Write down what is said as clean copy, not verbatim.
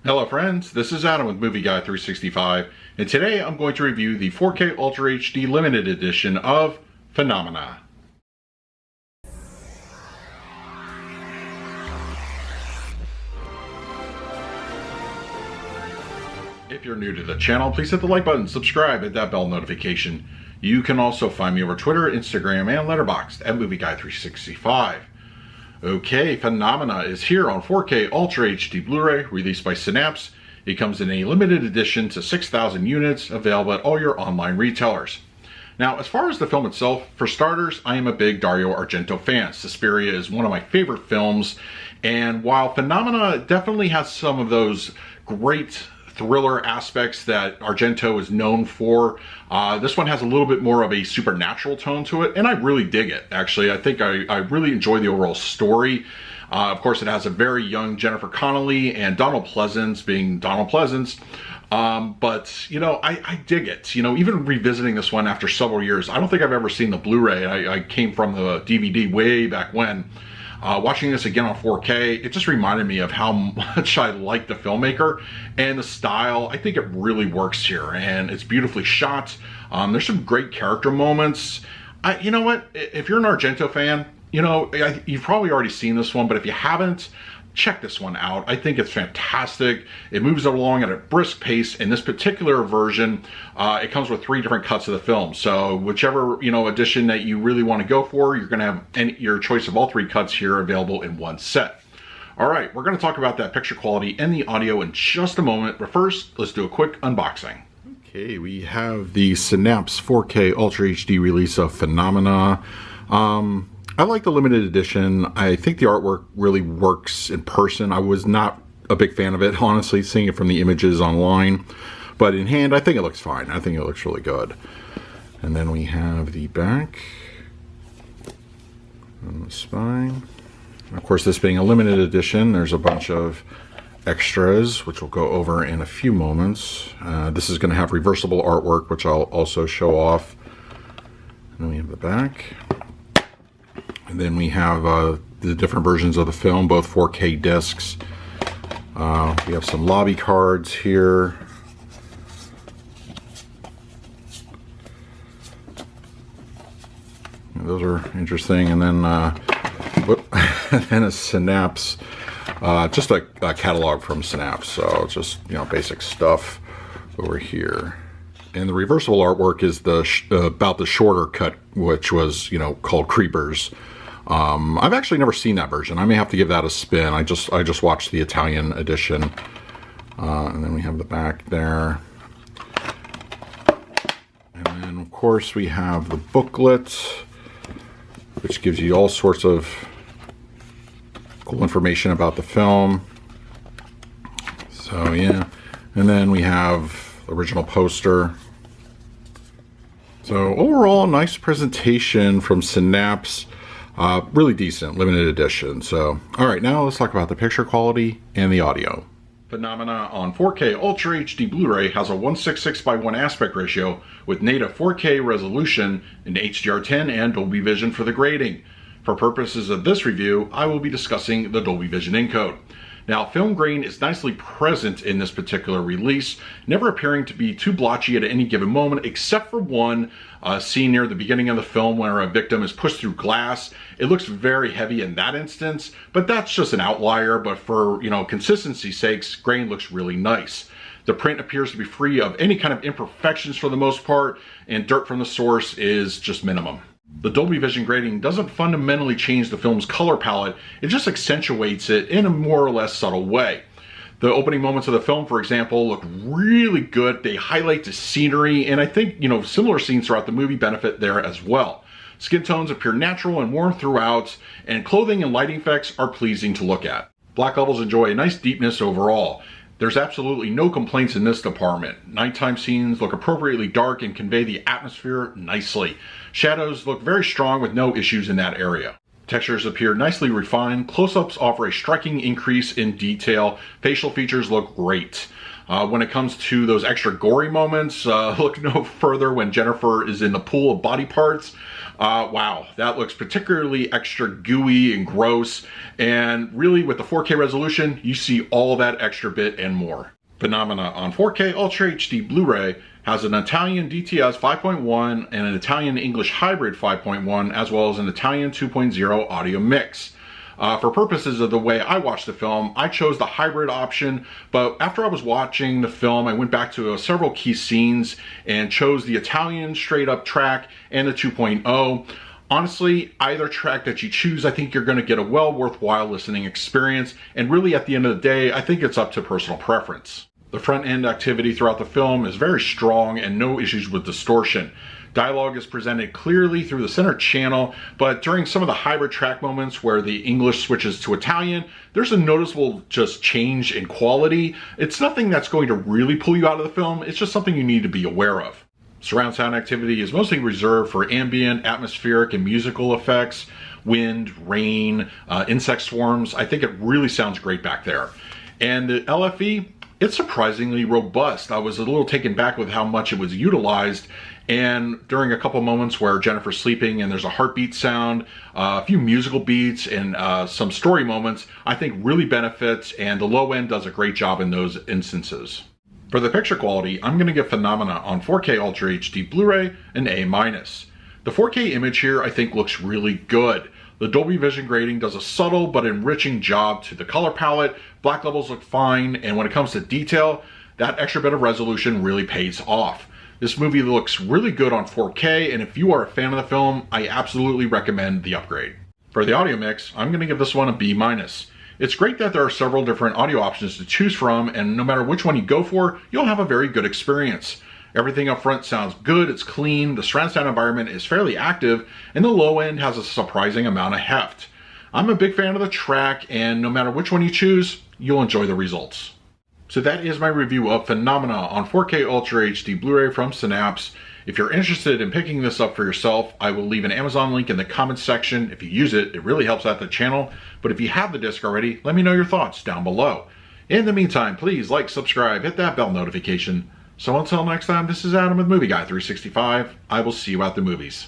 Hello friends, this is Adam with Movie Guy 365, and today I'm going to review the 4K Ultra HD limited edition of Phenomena. If you're new to the channel, please hit the like button, subscribe, hit that bell notification. You can also find me over Twitter, Instagram, and Letterboxd at Movie Guy 365. Okay, Phenomena is here on 4K Ultra HD Blu-ray, released by Synapse. It comes in a limited edition to 6,000 units, available at all your online retailers. Now, as far as the film itself, for starters, I am a big Dario Argento fan. Suspiria is one of my favorite films, and while Phenomena definitely has some of those great thriller aspects that Argento is known for, this one has a little bit more of a supernatural tone to it, and I really dig it. Actually, I think I really enjoy the overall story. Of course, it has a very young Jennifer Connelly and Donald Pleasence being Donald Pleasence. But, you know, I dig it. You know, even revisiting this one after several years, I don't think I've ever seen the Blu-ray. I came from the DVD way back when. Watching this again on 4K, it just reminded me of how much I like the filmmaker and the style. I think it really works here, and it's beautifully shot. There's some great character moments. You know what? If you're an Argento fan, you know, you've probably already seen this one, but if you haven't, check this one out. I think it's fantastic. It moves along at a brisk pace. In this particular version, it comes with 3 different cuts of the film. So whichever, you know, edition that you really want to go for, you're going to have your choice of all 3 cuts here available in one set. All right, we're going to talk about that picture quality and the audio in just a moment. But first, let's do a quick unboxing. Okay, we have the Synapse 4K Ultra HD release of Phenomena. I like the limited edition. I think the artwork really works in person. I was not a big fan of it, honestly, seeing it from the images online. But in hand, I think it looks fine. I think it looks really good. And then we have the back and the spine. Of course, this being a limited edition, there's a bunch of extras, which we'll go over in a few moments. This is going to have reversible artwork, which I'll also show off. And then we have the back. And then we have the different versions of the film, both 4K discs. We have some lobby cards here. Those are interesting. And then, and then a Synapse, just a catalog from Synapse. So just, you know, basic stuff over here. And the reversible artwork is the about the shorter cut, which was, you know, called Creepers. I've actually never seen that version. I may have to give that a spin. I just watched the Italian edition. And then we have the back there. And then, of course, we have the booklet, which gives you all sorts of cool information about the film. So, yeah. And then we have the original poster. So, overall, nice presentation from Synapse. Really decent, limited edition. So, all right, now let's talk about the picture quality and the audio. Phenomena on 4K Ultra HD Blu-ray has a 166:1 aspect ratio with native 4K resolution in HDR10 and Dolby Vision for the grading. For purposes of this review, I will be discussing the Dolby Vision encode. Now, film grain is nicely present in this particular release, never appearing to be too blotchy at any given moment, except for one scene near the beginning of the film where a victim is pushed through glass. It looks very heavy in that instance, but that's just an outlier. But for, you know, consistency's sakes, grain looks really nice. The print appears to be free of any kind of imperfections for the most part, and dirt from the source is just minimum. The Dolby Vision grading doesn't fundamentally change the film's color palette, it just accentuates it in a more or less subtle way. The opening moments of the film, for example, look really good. They highlight the scenery, and I think, you know, similar scenes throughout the movie benefit there as well. Skin tones appear natural and warm throughout, and clothing and lighting effects are pleasing to look at. Black levels enjoy a nice deepness overall. There's absolutely no complaints in this department. Nighttime scenes look appropriately dark and convey the atmosphere nicely. Shadows look very strong with no issues in that area. Textures appear nicely refined, close-ups offer a striking increase in detail, facial features look great. When it comes to those extra gory moments, look no further when Jennifer is in the pool of body parts. Wow, that looks particularly extra gooey and gross, and really with the 4K resolution, you see all that extra bit and more. Phenomena on 4K Ultra HD Blu-ray has an Italian DTS 5.1 and an Italian English hybrid 5.1, as well as an Italian 2.0 audio mix. For purposes of the way I watched the film, I chose the hybrid option, but after I was watching the film, I went back to several key scenes and chose the Italian straight up track and the 2.0. Honestly, either track that you choose, I think you're going to get a well worthwhile listening experience, and really at the end of the day, I think it's up to personal preference. The front end activity throughout the film is very strong and no issues with distortion. Dialogue is presented clearly through the center channel, but during some of the hybrid track moments where the English switches to Italian, there's a noticeable just change in quality. It's nothing that's going to really pull you out of the film, it's just something you need to be aware of. Surround sound activity is mostly reserved for ambient, atmospheric, and musical effects, wind, rain, insect swarms. I think it really sounds great back there. And the LFE, it's surprisingly robust. I was a little taken back with how much it was utilized, and during a couple moments where Jennifer's sleeping and there's a heartbeat sound, a few musical beats, and some story moments, I think really benefits, and the low end does a great job in those instances. For the picture quality, I'm going to give Phenomena on 4K Ultra HD Blu-ray an A-. The 4K image here I think looks really good. The Dolby Vision grading does a subtle but enriching job to the color palette, black levels look fine, and when it comes to detail, that extra bit of resolution really pays off. This movie looks really good on 4K, and if you are a fan of the film, I absolutely recommend the upgrade. For the audio mix, I'm going to give this one a B-. It's great that there are several different audio options to choose from, and no matter which one you go for, you'll have a very good experience. Everything up front sounds good, it's clean, the surround sound environment is fairly active, and the low end has a surprising amount of heft. I'm a big fan of the track, and no matter which one you choose, you'll enjoy the results. So that is my review of Phenomena on 4K Ultra HD Blu-ray from Synapse. If you're interested in picking this up for yourself, I will leave an Amazon link in the comments section. If you use it, it really helps out the channel. But if you have the disc already, let me know your thoughts down below. In the meantime, please like, subscribe, hit that bell notification. So until next time, this is Adam with Movie Guy 365. I will see you at the movies.